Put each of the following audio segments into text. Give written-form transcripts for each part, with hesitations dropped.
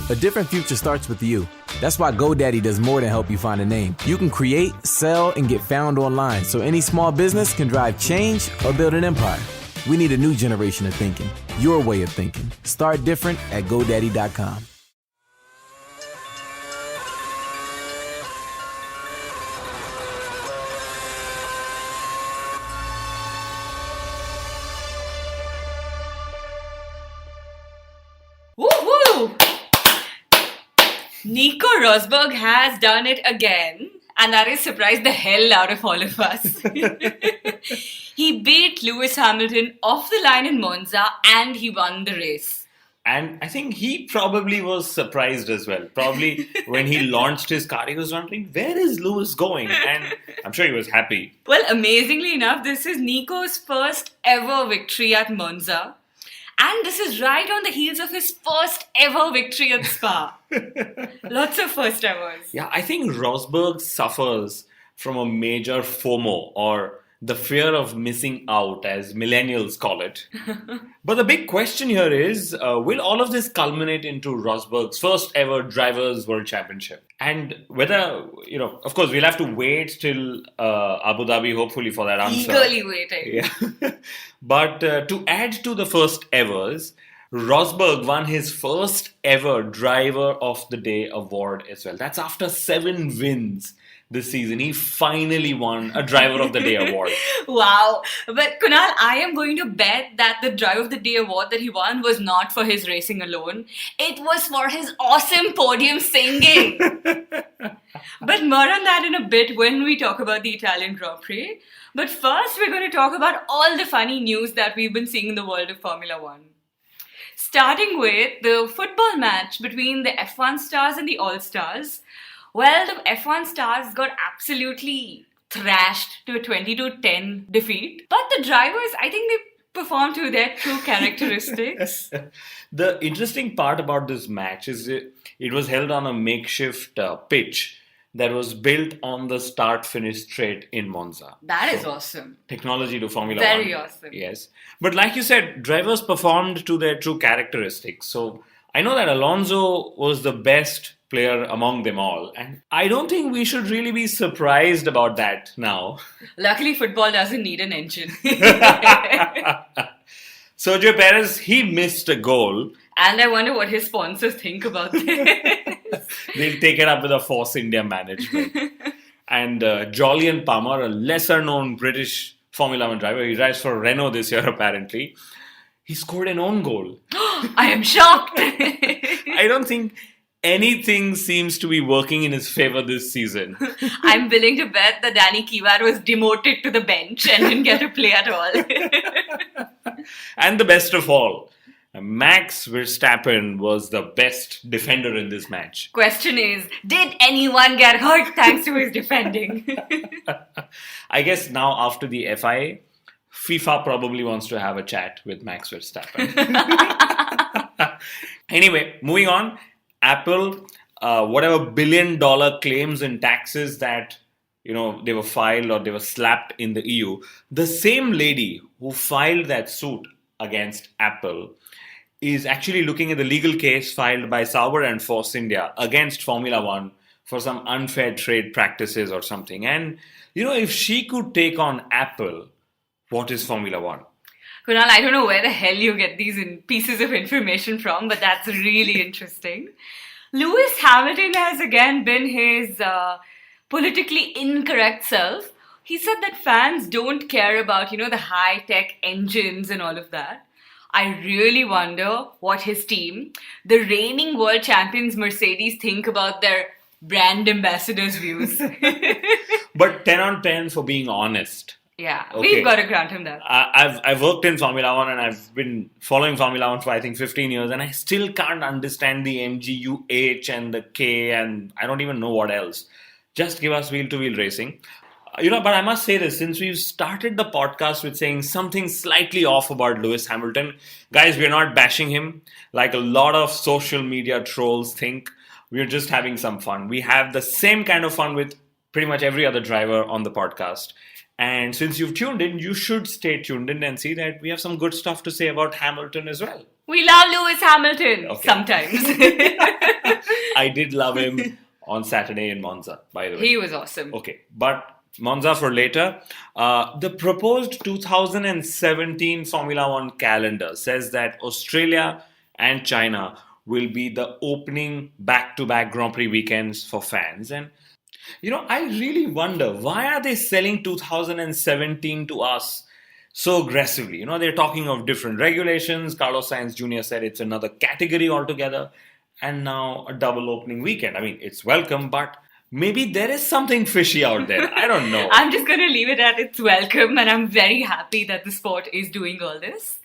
A different future starts with you. That's why GoDaddy does more than help you find a name. You can create, sell, and get found online so any small business can drive change or build an empire. We need a new generation of thinking. Your way of thinking. Start different at GoDaddy.com. Woo-hoo! Nico Rosberg has done it again, and that has surprised the hell out of all of us. He beat Lewis Hamilton off the line in Monza and he won the race. And I think he probably was surprised as well. Probably when he launched his car, he was wondering, where is Lewis going? And I'm sure he was happy. Well, amazingly enough, this is Nico's first ever victory at Monza. And this is right on the heels of his first ever victory at Spa. Lots of first evers. Yeah, I think Rosberg suffers from a major FOMO, or the fear of missing out, as millennials call it. But the big question here is, will all of this culminate into Rosberg's first ever Drivers' World Championship? And whether, of course, we'll have to wait till Abu Dhabi, hopefully, for that answer. Eagerly waiting. Yeah. But to add to the first evers, Rosberg won his first ever Driver of the Day award as well. That's after 7 wins this season. He finally won a Driver of the Day award. Wow. But Kunal, I am going to bet that the Driver of the Day award that he won was not for his racing alone. It was for his awesome podium singing. But more on that in a bit when we talk about the Italian Grand Prix. But first, we're going to talk about all the funny news that we've been seeing in the world of Formula One. Starting with the football match between the F1 stars and the All-Stars. Well, the F1 stars got absolutely thrashed to a 20-10 defeat. But the drivers, I think they performed to their true characteristics. The interesting part about this match is it was held on a makeshift pitch that was built on the start-finish straight in Monza. That is awesome. Technology to Formula One. Very awesome. Yes. But like you said, drivers performed to their true characteristics. So I know that Alonso was the best player among them all. And I don't think we should really be surprised about that now. Luckily, football doesn't need an engine. Sergio Perez, he missed a goal. And I wonder what his sponsors think about this. They'll take it up with the Force India management. And Jolyon Palmer, a lesser-known British Formula One driver, he drives for Renault this year apparently. He scored an own goal. I am shocked. I don't think anything seems to be working in his favor this season. I'm willing to bet that Daniil Kvyat was demoted to the bench and didn't get to play at all. And the best of all, Max Verstappen was the best defender in this match. Question is, did anyone get hurt thanks to his defending? I guess now after the FIA, FIFA probably wants to have a chat with Max Verstappen. Anyway, moving on. Apple, whatever billion-dollar claims and taxes that they were filed or they were slapped in the EU, the same lady who filed that suit against Apple is actually looking at the legal case filed by Sauber and Force India against Formula One for some unfair trade practices or something. And, if she could take on Apple, what is Formula One? Kunal, I don't know where the hell you get these pieces of information from, but that's really interesting. Lewis Hamilton has again been his politically incorrect self. He said that fans don't care about, the high-tech engines and all of that. I really wonder what his team, the reigning world champions Mercedes, think about their brand ambassadors' views. But 10 on 10 for being honest. Yeah, Okay. We've got to grant him that. I've worked in Formula One and I've been following Formula One for I think 15 years and I still can't understand the MGUH and the K and I don't even know what else. Just give us wheel-to-wheel racing. But I must say this, since we've started the podcast with saying something slightly off about Lewis Hamilton, guys, we're not bashing him like a lot of social media trolls think. We're just having some fun. We have the same kind of fun with pretty much every other driver on the podcast. And since you've tuned in, you should stay tuned in and see that we have some good stuff to say about Hamilton as well. We love Lewis Hamilton Okay. sometimes. I did love him on Saturday in Monza, by the way. He was awesome. Okay, but Monza for later. The proposed 2017 Formula One calendar says that Australia and China will be the opening back-to-back Grand Prix weekends for fans. And, I really wonder, why are they selling 2017 to us so aggressively? They're talking of different regulations. Carlos Sainz Jr. said it's another category altogether. And now a double opening weekend. I mean, it's welcome, but maybe there is something fishy out there. I don't know. I'm just going to leave it at it's welcome, and I'm very happy that the sport is doing all this.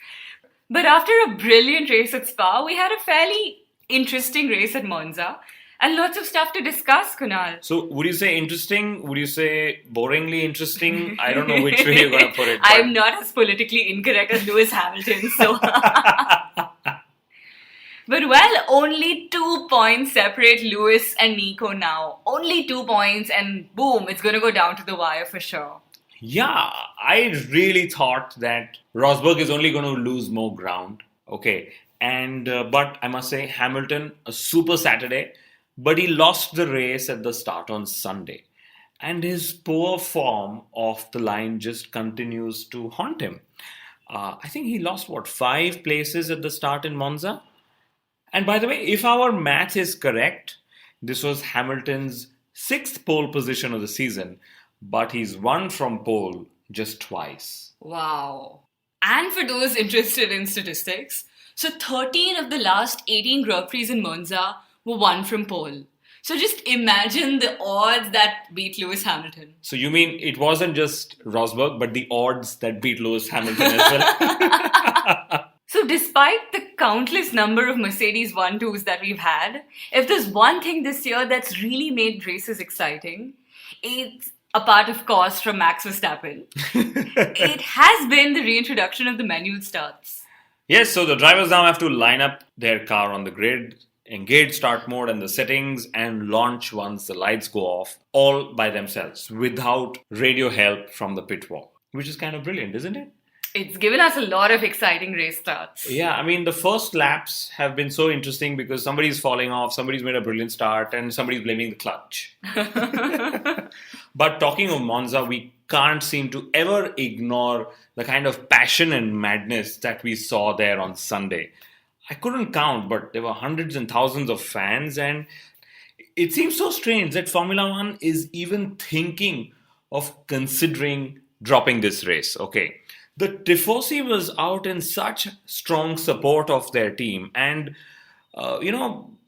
But after a brilliant race at Spa, we had a fairly interesting race at Monza and lots of stuff to discuss, Kunal. So would you say interesting? Would you say boringly interesting? I don't know which way you're going to put it. I'm not as politically incorrect as Lewis Hamilton, so... But only 2 points separate Lewis and Nico now. Only 2 points, and boom, it's going to go down to the wire for sure. Yeah, I really thought that Rosberg is only going to lose more ground. Okay, but I must say, Hamilton, a super Saturday, but he lost the race at the start on Sunday. And his poor form off the line just continues to haunt him. I think he lost, 5 places at the start in Monza? And by the way, if our math is correct, this was Hamilton's 6th pole position of the season, but he's won from pole just twice. Wow. And for those interested in statistics, so 13 of the last 18 Grand Prix in Monza were won from pole. So just imagine the odds that beat Lewis Hamilton. So you mean it wasn't just Rosberg, but the odds that beat Lewis Hamilton as well? So despite the countless number of Mercedes 1-2s that we've had, if there's one thing this year that's really made races exciting, it's, apart of course from Max Verstappen, it has been the reintroduction of the manual starts. Yes, so the drivers now have to line up their car on the grid, engage start mode and the settings, and launch once the lights go off, all by themselves, without radio help from the pit wall, which is kind of brilliant, isn't it? It's given us a lot of exciting race starts. Yeah, I mean, the first laps have been so interesting because somebody's falling off, somebody's made a brilliant start, and somebody's blaming the clutch. But talking of Monza, we can't seem to ever ignore the kind of passion and madness that we saw there on Sunday. I couldn't count, but there were hundreds and thousands of fans, and it seems so strange that Formula One is even thinking of considering dropping this race, okay? The Tifosi was out in such strong support of their team. And, I'm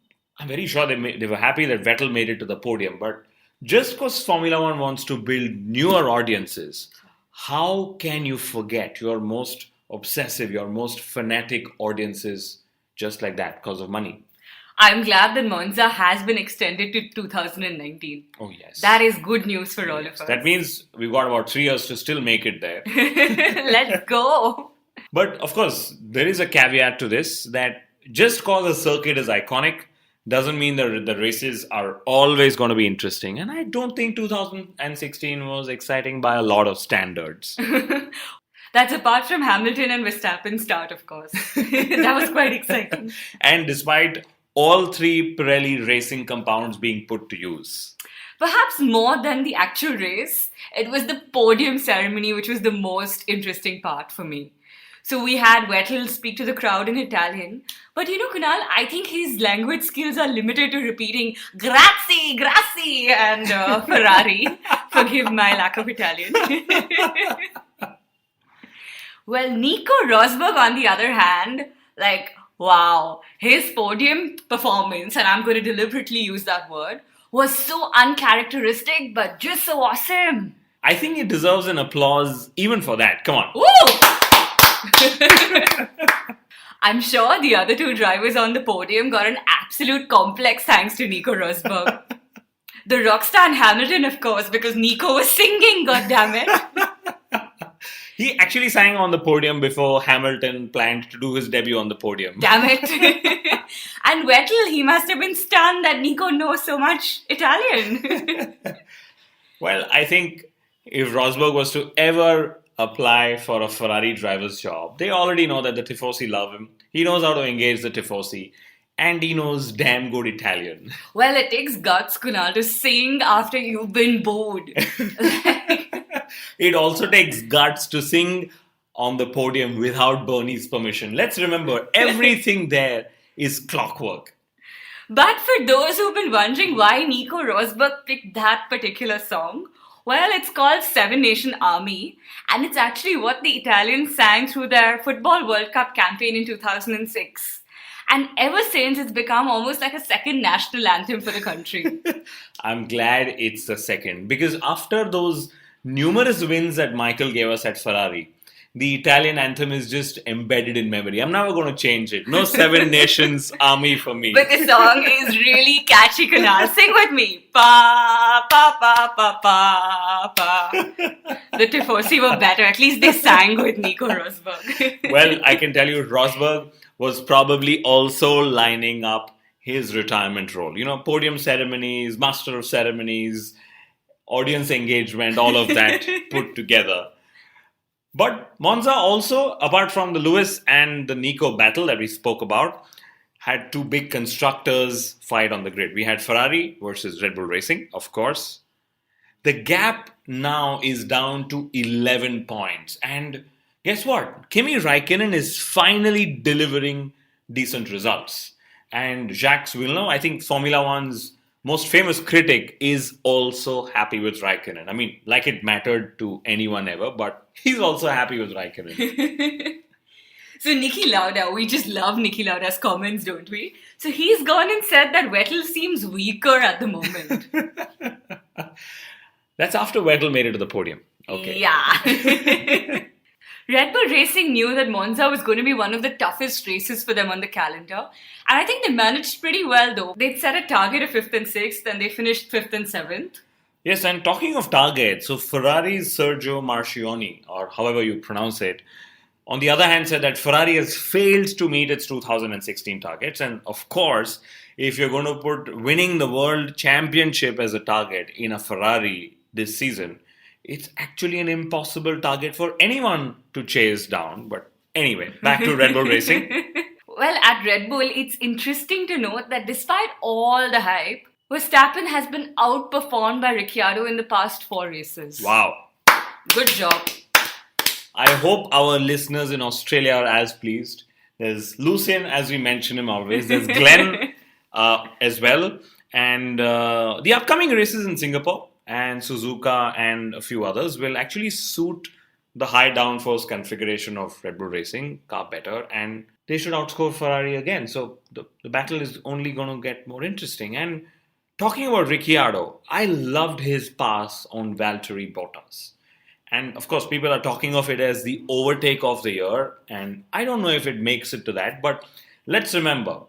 very sure they were happy that Vettel made it to the podium. But just because Formula One wants to build newer audiences, how can you forget your most obsessive, your most fanatic audiences just like that because of money? I'm glad that Monza has been extended to 2019. Oh, yes. That is good news for all of us. That means we've got about 3 years to still make it there. Let's go. But, of course, there is a caveat to this, that just because a circuit is iconic doesn't mean that the races are always going to be interesting. And I don't think 2016 was exciting by a lot of standards. That's apart from Hamilton and Verstappen's start, of course. That was quite exciting. And despite all 3 Pirelli racing compounds being put to use. Perhaps more than the actual race, it was the podium ceremony which was the most interesting part for me. So we had Vettel speak to the crowd in Italian. But Kunal, I think his language skills are limited to repeating grazie, grazie and Ferrari. Forgive my lack of Italian. Well, Nico Rosberg, on the other hand, wow, his podium performance, and I'm going to deliberately use that word, was so uncharacteristic but just so awesome. I think he deserves an applause even for that. Come on. Woo! I'm sure the other 2 drivers on the podium got an absolute complex thanks to Nico Rosberg. The rockstar and Hamilton, of course, because Nico was singing, goddammit. He actually sang on the podium before Hamilton planned to do his debut on the podium. Damn it. And Vettel, he must have been stunned that Nico knows so much Italian. Well, I think if Rosberg was to ever apply for a Ferrari driver's job, they already know that the Tifosi love him. He knows how to engage the Tifosi. and he knows damn good Italian. Well, it takes guts, Kunal, to sing after you've been booed. It also takes guts to sing on the podium without Bernie's permission. Let's remember, everything there is clockwork. But for those who've been wondering why Nico Rosberg picked that particular song, well, it's called Seven Nation Army, and it's actually what the Italians sang through their Football World Cup campaign in 2006. And ever since, it's become almost like a second national anthem for the country. I'm glad it's the second, because after those numerous wins that Michael gave us at Ferrari, the Italian anthem is just embedded in memory. I'm never going to change it. No Seven Nations Army for me. But the song is really catchy, Kunal. Sing with me. Pa, pa, pa, pa, pa, pa. The Tifosi were better. At least they sang with Nico Rosberg. Well, I can tell you, Rosberg was probably also lining up his retirement role. You know, podium ceremonies, master of ceremonies, audience engagement, all of that put together. But Monza also, apart from the Lewis and the Nico battle that we spoke about, had two big constructors fight on the grid. We had Ferrari versus Red Bull Racing, of course. The gap now is down to 11 points. And guess what? Kimi Raikkonen is finally delivering decent results. And Jacques Villeneuve, I think Formula One's most famous critic, is also happy with Raikkonen. I mean, like it mattered to anyone ever, but he's also happy with Raikkonen. So Niki Lauda, we just love Niki Lauda's comments, don't we? So he's gone and said that Vettel seems weaker at the moment. That's after Vettel made it to the podium. Okay. Yeah. Red Bull Racing knew that Monza was going to be one of the toughest races for them on the calendar. And I think they managed pretty well though. They'd set a target of 5th and 6th and they finished 5th and 7th. Yes, and talking of targets, so Ferrari's Sergio Marchionne, or however you pronounce it, on the other hand said that Ferrari has failed to meet its 2016 targets. And of course, if you're going to put winning the world championship as a target in a Ferrari this season, it's actually an impossible target for anyone to chase down. But anyway, back to Red Bull Racing. Well, at Red Bull, it's interesting to note that despite all the hype, Verstappen has been outperformed by Ricciardo in the past 4 races. Wow. Good job. I hope our listeners in Australia are as pleased. There's Lucien, as we mention him always. There's Glenn as well. And the upcoming races in Singapore and Suzuka and a few others will actually suit the high downforce configuration of Red Bull Racing car better, and they should outscore Ferrari again. So the battle is only going to get more interesting. And talking about Ricciardo, I loved his pass on Valtteri Bottas. And of course, people are talking of it as the overtake of the year, and I don't know if it makes it to that, but let's remember,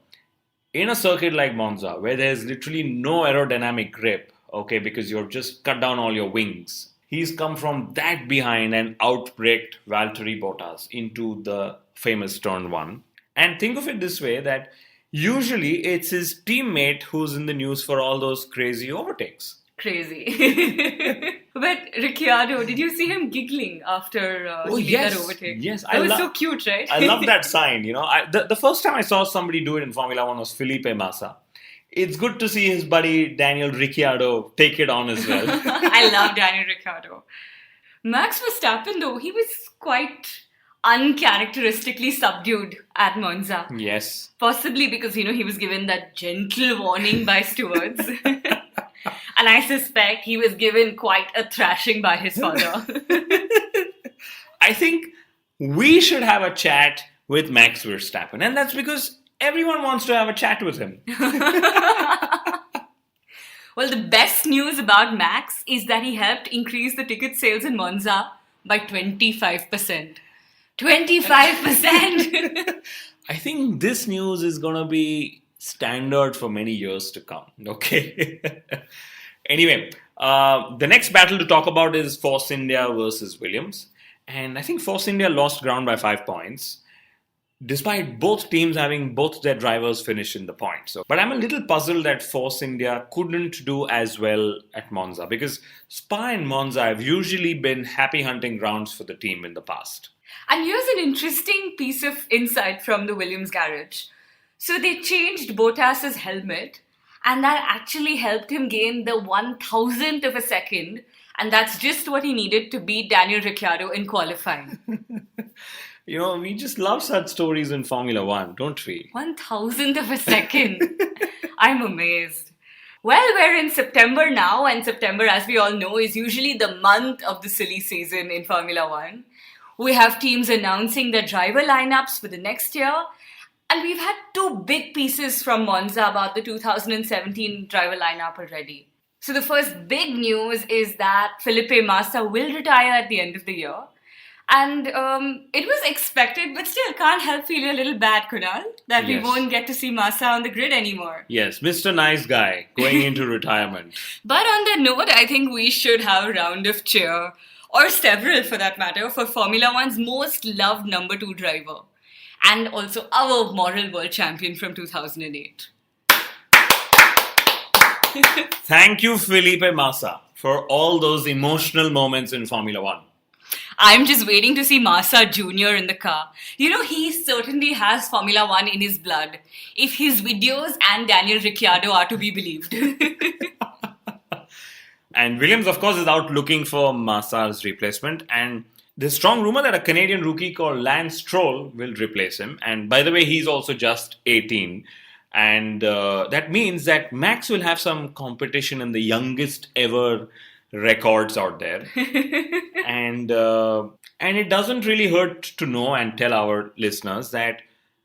in a circuit like Monza, where there's literally no aerodynamic grip, okay, because you've just cut down all your wings, he's come from that behind and outbraked Valtteri Bottas into the famous turn 1. And think of it this way, that usually it's his teammate who's in the news for all those crazy overtakes. Crazy. But Ricciardo, did you see him giggling after he made that overtake? Yes, that was so cute, right? I love that sign. You know, the first time I saw somebody do it in Formula One was Felipe Massa. It's good to see his buddy Daniel Ricciardo take it on as well. I love Daniel Ricciardo. Max Verstappen, though, he was quite uncharacteristically subdued at Monza. Yes. Possibly because, he was given that gentle warning by stewards. And I suspect he was given quite a thrashing by his father. I think we should have a chat with Max Verstappen. And that's because everyone wants to have a chat with him. Well, the best news about Max is that he helped increase the ticket sales in Monza by 25%. 25%! I think this news is going to be standard for many years to come. Okay. Anyway, the next battle to talk about is Force India versus Williams. And I think Force India lost ground by 5 points, despite both teams having both their drivers finish in the points. But I'm a little puzzled that Force India couldn't do as well at Monza, because Spa and Monza have usually been happy hunting grounds for the team in the past. And here's an interesting piece of insight from the Williams garage. So they changed Bottas's helmet, and that actually helped him gain the 1,000th of a second, and that's just what he needed to beat Daniil Ricciardo in qualifying. We just love such stories in Formula One, don't we? 1,000th of a second. I'm amazed. Well, we're in September now, and September, as we all know, is usually the month of the silly season in Formula One. We have teams announcing their driver lineups for the next year, and we've had two big pieces from Monza about the 2017 driver lineup already. So the first big news is that Felipe Massa will retire at the end of the year. And it was expected, but still can't help feeling a little bad, Kunal, that we Yes. won't get to see Massa on the grid anymore. Yes, Mr. Nice Guy going into retirement. But on that note, I think we should have a round of cheer, or several for that matter, for Formula One's most loved number 2 driver, and also our moral world champion from 2008. Thank you, Felipe Massa, for all those emotional moments in Formula One. I'm just waiting to see Massa Jr. in the car. He certainly has Formula One in his blood, if his videos and Daniil Ricciardo are to be believed. And Williams, of course, is out looking for Massa's replacement. And there's strong rumor that a Canadian rookie called Lance Stroll will replace him. And by the way, he's also just 18. And that means that Max will have some competition in the youngest ever records out there. And it doesn't really hurt to know and tell our listeners that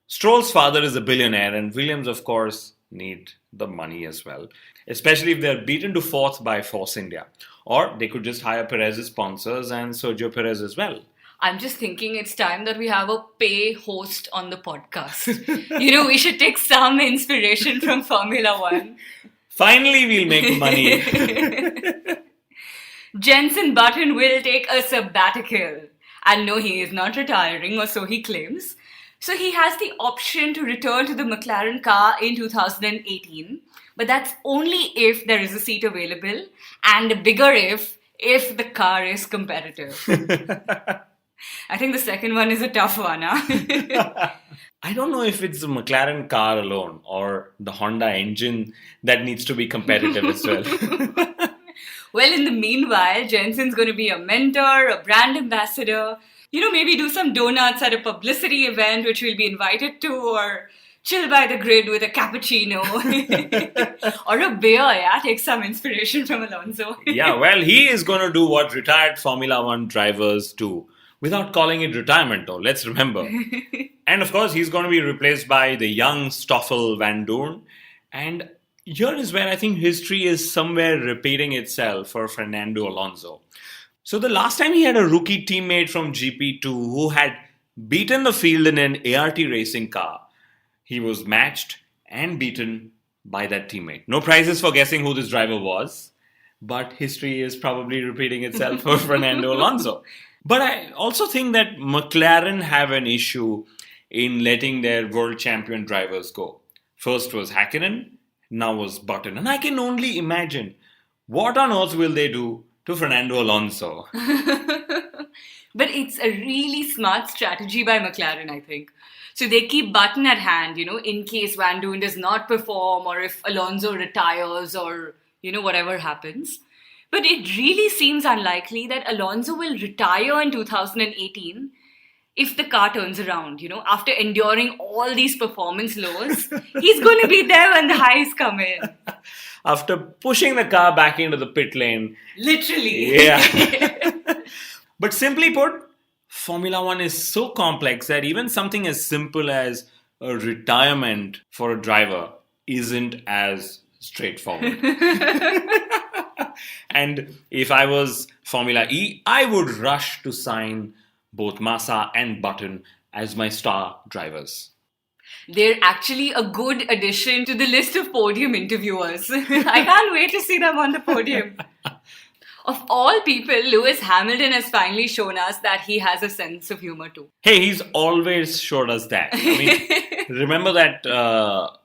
Stroll's father is a billionaire, and Williams, of course, need the money as well, especially if they're beaten to fourth by Force India. Or they could just hire Perez's sponsors and Sergio Perez as well. I'm just thinking it's time that we have a pay host on the podcast. We should take some inspiration from Formula One. Finally, we'll make money. Jenson Button will take a sabbatical. And no, he is not retiring, or so he claims. So he has the option to return to the McLaren car in 2018. But that's only if there is a seat available, and a bigger if the car is competitive. I think the second one is a tough one, huh? I don't know if it's the McLaren car alone or the Honda engine that needs to be competitive as well. Well, in the meanwhile, Jensen's going to be a mentor, a brand ambassador, maybe do some donuts at a publicity event which we'll be invited to, or chill by the grid with a cappuccino. Or a beer, yeah, take some inspiration from Alonso. Yeah, well, he is going to do what retired Formula One drivers do, without calling it retirement though, let's remember. And of course, he's going to be replaced by the young Stoffel Van Dorn. And here is where I think history is somewhere repeating itself for Fernando Alonso. So the last time he had a rookie teammate from GP2 who had beaten the field in an ART racing car, he was matched and beaten by that teammate. No prizes for guessing who this driver was, but history is probably repeating itself for Fernando Alonso. But I also think that McLaren have an issue in letting their world champion drivers go. First was Häkkinen, now was Button. And I can only imagine what on earth will they do to Fernando Alonso. But it's a really smart strategy by McLaren, I think. So they keep Button at hand, in case Van Dorn does not perform, or if Alonso retires, or, whatever happens. But it really seems unlikely that Alonso will retire in 2018 if the car turns around, after enduring all these performance lows. He's going to be there when the highs come in. After pushing the car back into the pit lane. Literally. Yeah. But simply put, Formula One is so complex that even something as simple as a retirement for a driver isn't as straightforward. And if I was Formula E, I would rush to sign both Massa and Button as my star drivers. They're actually a good addition to the list of podium interviewers. I can't wait to see them on the podium. Of all people, Lewis Hamilton has finally shown us that he has a sense of humor too. Hey, he's always showed us that. Remember that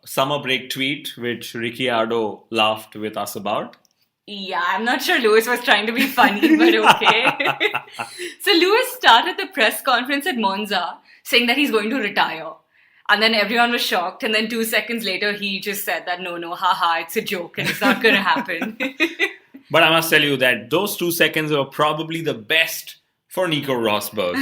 summer break tweet which Ricciardo laughed with us about? Yeah, I'm not sure Lewis was trying to be funny, but okay. So Lewis started the press conference at Monza saying that he's going to retire. And then everyone was shocked. And then 2 seconds later, he just said that, no, haha, it's a joke and it's not going to happen. But I must tell you that those 2 seconds were probably the best for Nico Rosberg.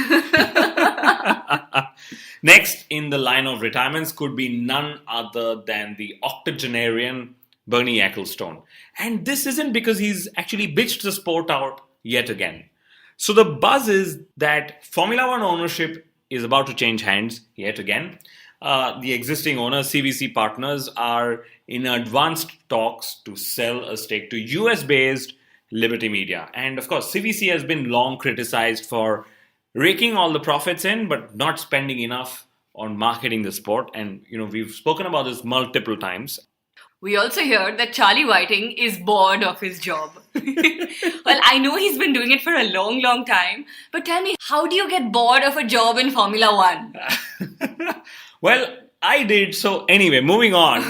Next in the line of retirements could be none other than the octogenarian Bernie Ecclestone. And this isn't because he's actually bitched the sport out yet again. So the buzz is that Formula One ownership is about to change hands yet again. The existing owners, CVC Partners, are in advanced talks to sell a stake to US-based Liberty Media. And of course, CVC has been long criticized for raking all the profits in, but not spending enough on marketing the sport. And, we've spoken about this multiple times. We also heard that Charlie Whiting is bored of his job. Well, I know he's been doing it for a long, long time. But tell me, how do you get bored of a job in Formula One? Well, I did. So anyway, moving on.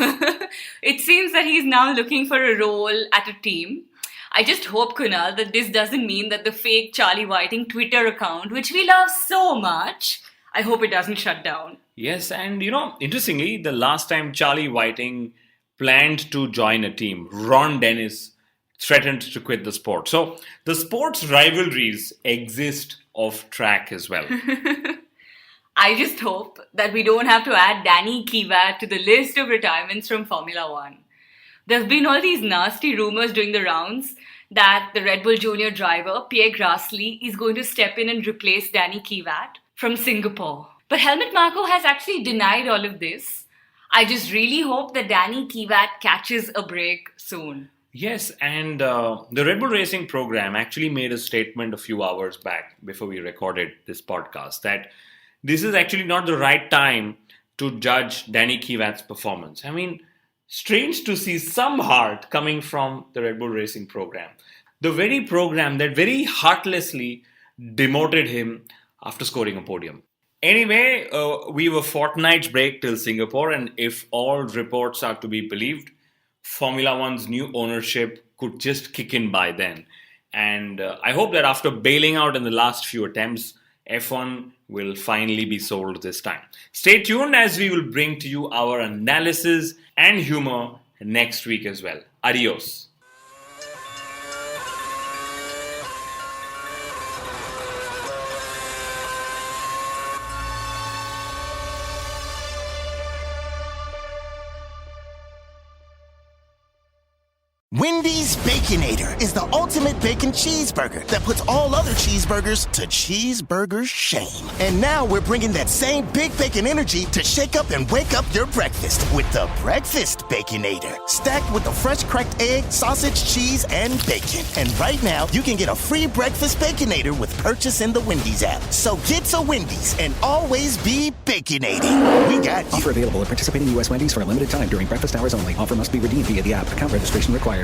It seems that he's now looking for a role at a team. I just hope, Kunal, that this doesn't mean that the fake Charlie Whiting Twitter account, which we love so much, I hope it doesn't shut down. Yes, and interestingly, the last time Charlie Whiting planned to join a team, Ron Dennis threatened to quit the sport. So the sport's rivalries exist off track as well. I just hope that we don't have to add Daniil Kvyat to the list of retirements from Formula One. There have been all these nasty rumors doing the rounds that the Red Bull Junior driver, Pierre Gasly, is going to step in and replace Daniil Kvyat from Singapore. But Helmut Marko has actually denied all of this. I just really hope that Daniil Kvyat catches a break soon. Yes, and the Red Bull Racing program actually made a statement a few hours back before we recorded this podcast that this is actually not the right time to judge Daniil Kvyat's performance. I mean, strange to see some heart coming from the Red Bull Racing program. The very program that very heartlessly demoted him after scoring a podium. Anyway, we have a fortnight's break till Singapore, and if all reports are to be believed, Formula One's new ownership could just kick in by then. And I hope that after bailing out in the last few attempts, F1 will finally be sold this time. Stay tuned as we will bring to you our analysis and humor next week as well. Adios. Wendy's Baconator is the ultimate bacon cheeseburger that puts all other cheeseburgers to cheeseburger shame. And now we're bringing that same big bacon energy to shake up and wake up your breakfast with the Breakfast Baconator. Stacked with the fresh cracked egg, sausage, cheese, and bacon. And right now, you can get a free Breakfast Baconator with purchase in the Wendy's app. So get to Wendy's and always be baconating. We got you. Offer available at participating U.S. Wendy's for a limited time during breakfast hours only. Offer must be redeemed via the app. Account registration required.